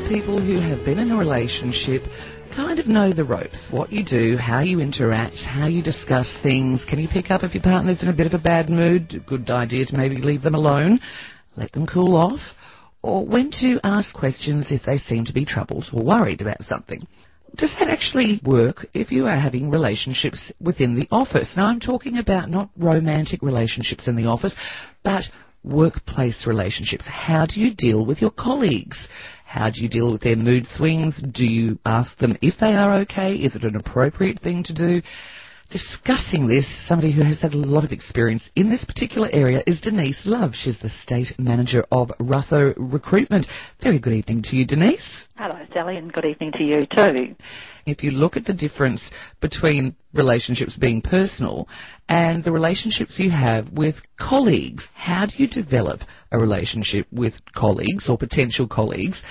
people who have been in a relationship kind of know the ropes, what you do, how you interact, how you discuss things. Can you pick up if your partner's in a bit of a bad mood? Good idea to maybe leave them alone, let them cool off, or when to ask questions if they seem to be troubled or worried about something. Does that actually work if you are having relationships within the office? Now, I'm talking about not romantic relationships in the office, but workplace relationships. How do you deal with your colleagues? How do you deal with their mood swings? Do you ask them if they are okay? Is it an appropriate thing to do? Discussing this, somebody who has had a lot of experience in this particular area is Denise Love. She's the State Manager of Russo Recruitment. Very good evening to you, Denise. Hello, Sally, and good evening to you too. If you look at the difference between relationships being personal and the relationships you have with colleagues, how do you develop a relationship with colleagues or potential colleagues?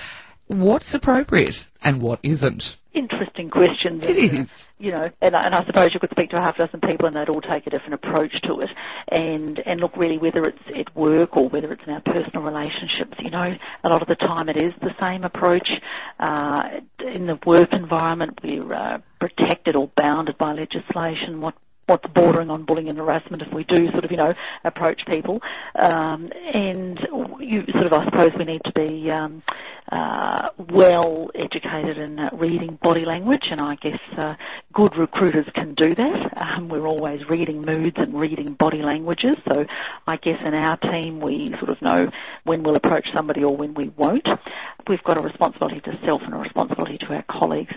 What's appropriate and what isn't? Interesting question. It is. You know, and I suppose you could speak to a half dozen people and they'd all take a different approach to it. And look, really, whether it's at work or whether it's in our personal relationships, you know, a lot of the time it is the same approach. In the work environment, we're protected or bounded by legislation. What's bordering on bullying and harassment if we do sort of, you know, approach people. And you sort of, I suppose we need to be well educated in reading body language, and I guess good recruiters can do that. We're always reading moods and reading body languages, so I guess in our team we sort of know when we'll approach somebody or when we won't. We've got a responsibility to self and a responsibility to our colleagues,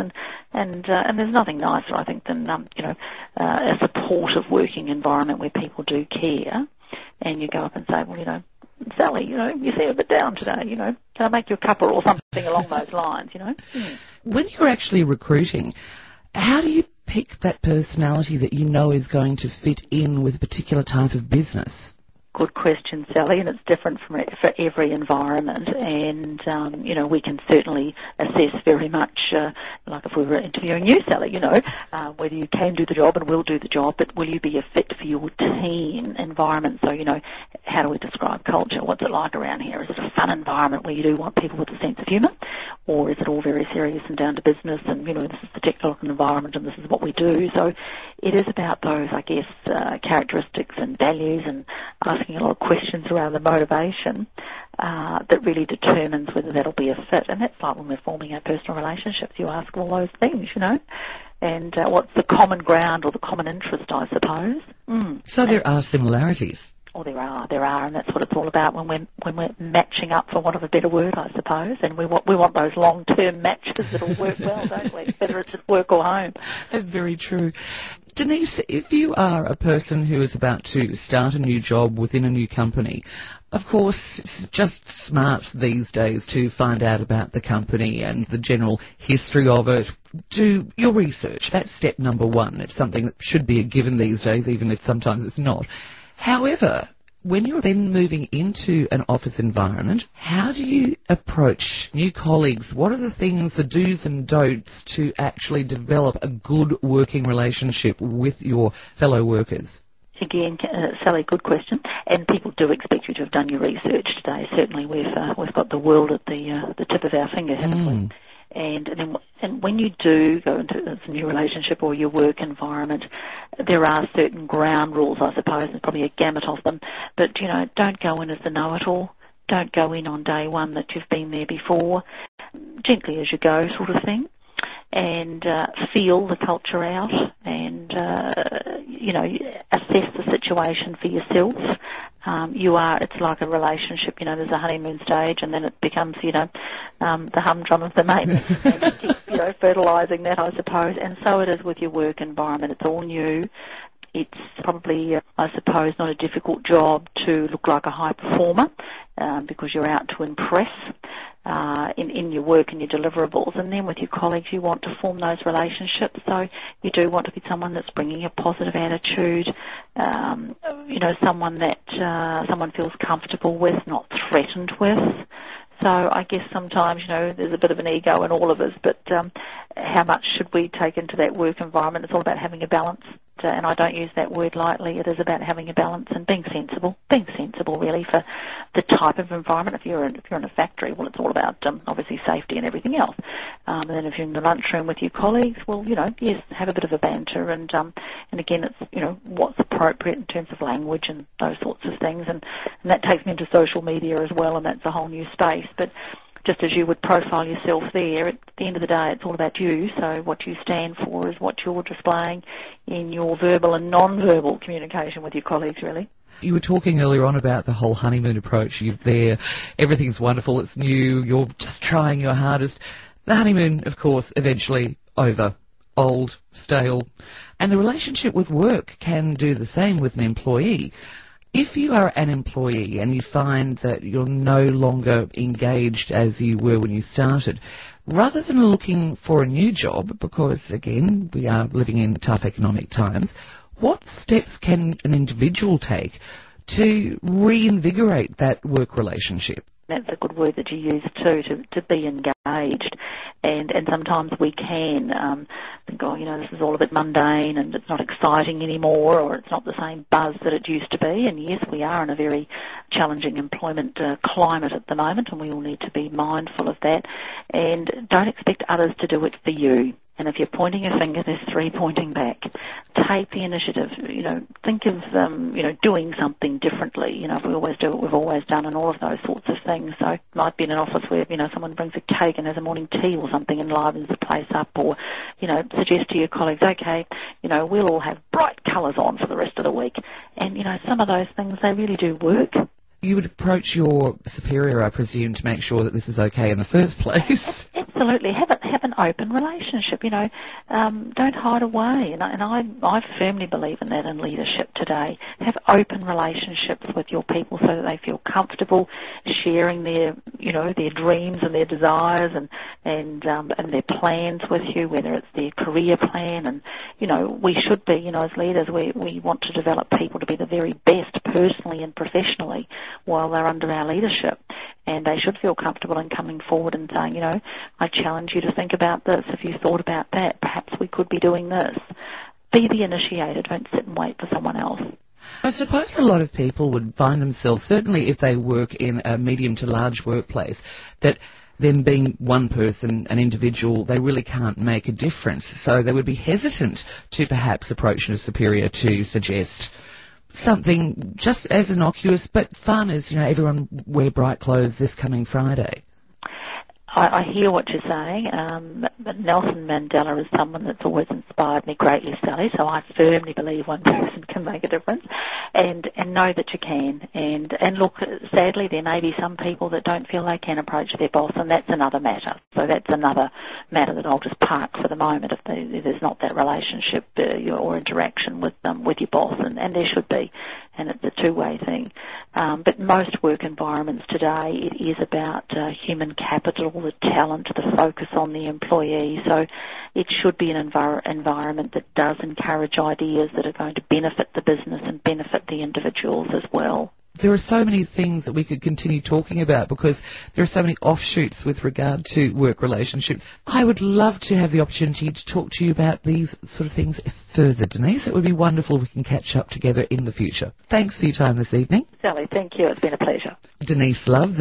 and there's nothing nicer, I think, than a supportive working environment where people do care, and you go up and say, well, you know, Sally, you know, you seem a bit down today, you know, can I make you a cuppa or something along those lines, you know? When you're actually recruiting, how do you pick that personality that you know is going to fit in with a particular type of business? Good question, Sally, and it's different for every environment. And, you know, we can certainly assess very much, like if we were interviewing you, Sally, you know, whether you can do the job and will do the job, but will you be a fit for your team environment? So, you know, how do we describe culture? What's it like around here? Is it a fun environment where you do want people with a sense of humour? Or is it all very serious and down to business and, you know, this is the technical environment and this is what we do? So it is about those, I guess, characteristics and values and asking a lot of questions around the motivation that really determines whether that'll be a fit. And that's like when we're forming our personal relationships. You ask all those things, you know. And what's the common ground or the common interest, I suppose. So there are similarities. Oh, there are, and that's what it's all about when we're matching up, for want of a better word, I suppose. And we want those long-term matches that'll work well, don't we? Whether it's at work or home. That's very true. Denise, if you are a person who is about to start a new job within a new company, of course, it's just smart these days to find out about the company and the general history of it. Do your research. That's step number one. It's something that should be a given these days, even if sometimes it's not. However, when you're then moving into an office environment, how do you approach new colleagues? What are the things, the do's and don'ts, to actually develop a good working relationship with your fellow workers? Again, Sally, good question. And people do expect you to have done your research today. Certainly, we've got the world at the tip of our finger, haven't we? And when you do go into a new relationship or your work environment, there are certain ground rules, I suppose. There's probably a gamut of them. But, you know, don't go in as the know-it-all. Don't go in on day one that you've been there before. Gently as you go, sort of thing. And feel the culture out and, you know, assess the situation for yourself. It's like a relationship, you know, there's a honeymoon stage and then it becomes, you know, the humdrum of the maintenance. And you keep, you know, fertilising that, I suppose. And so it is with your work environment. It's all new. It's probably, I suppose, not a difficult job to look like a high performer because you're out to impress in your work and your deliverables. And then with your colleagues, you want to form those relationships. So you do want to be someone that's bringing a positive attitude, you know, someone that someone feels comfortable with, not threatened with. So I guess sometimes, you know, there's a bit of an ego in all of us, but how much should we take into that work environment? It's all about having a balance and I don't use that word lightly. It is about having a balance and being sensible really for the type of environment. If you're in a factory, well, it's all about obviously safety and everything else. And then if you're in the lunchroom with your colleagues, well, yes, have a bit of a banter, and again, it's what's appropriate in terms of language and those sorts of things, and that takes me into social media as well, and that's a whole new space. But just as you would profile yourself there, at the end of the day, it's all about you. So what you stand for is what you're displaying in your verbal and non-verbal communication with your colleagues, really. You were talking earlier on about the whole honeymoon approach. You're there, everything's wonderful, it's new, you're just trying your hardest. The honeymoon, of course, eventually over, old, stale. And the relationship with work can do the same with an employee. If you are an employee and you find that you're no longer engaged as you were when you started, rather than looking for a new job, because, again, we are living in tough economic times, what steps can an individual take to reinvigorate that work relationship? That's a good word that you use too, to be engaged. And sometimes we can think, this is all a bit mundane and it's not exciting anymore, or it's not the same buzz that it used to be. And yes, we are in a very challenging employment climate at the moment, and we all need to be mindful of that. And don't expect others to do it for you. And if you're pointing a finger, there's three pointing back. Take the initiative. Think of doing something differently. If we always do what we've always done, and all of those sorts of things. So it might be in an office where someone brings a cake and has a morning tea or something and livens the place up, or suggest to your colleagues, okay, we'll all have bright colours on for the rest of the week. And some of those things, they really do work. You would approach your superior, I presume, to make sure that this is okay in the first place. Absolutely. Have an open relationship. Don't hide away. And I firmly believe in that in leadership today. Have open relationships with your people so that they feel comfortable sharing their dreams and their desires and their plans with you, whether it's their career plan. And we should be, as leaders, we want to develop people to be the very best personally and professionally while they're under our leadership. And they should feel comfortable in coming forward and saying, I challenge you to think about this. If you thought about that, perhaps we could be doing this. Be the initiator. Don't sit and wait for someone else. I suppose a lot of people would find themselves, certainly if they work in a medium to large workplace, that them being one person, an individual, they really can't make a difference. So they would be hesitant to perhaps approach a superior to suggest something just as innocuous but fun as, everyone wear bright clothes this coming Friday. I hear what you're saying, but Nelson Mandela is someone that's always inspired me greatly, Sally, so I firmly believe one person can make a difference, and know that you can. And look, sadly, there may be some people that don't feel they can approach their boss, and that's another matter. So that's another matter that I'll just park for the moment if there's not that relationship or interaction with your boss, and there should be, and it's a two-way thing. But most work environments today, it is about human capital, the talent, the focus on the employee. So it should be an environment that does encourage ideas that are going to benefit the business and benefit the individuals as well. There are so many things that we could continue talking about because there are so many offshoots with regard to work relationships. I would love to have the opportunity to talk to you about these sort of things further, Denise. It would be wonderful if we can catch up together in the future. Thanks for your time this evening. Sally, thank you. It's been a pleasure. Denise Love,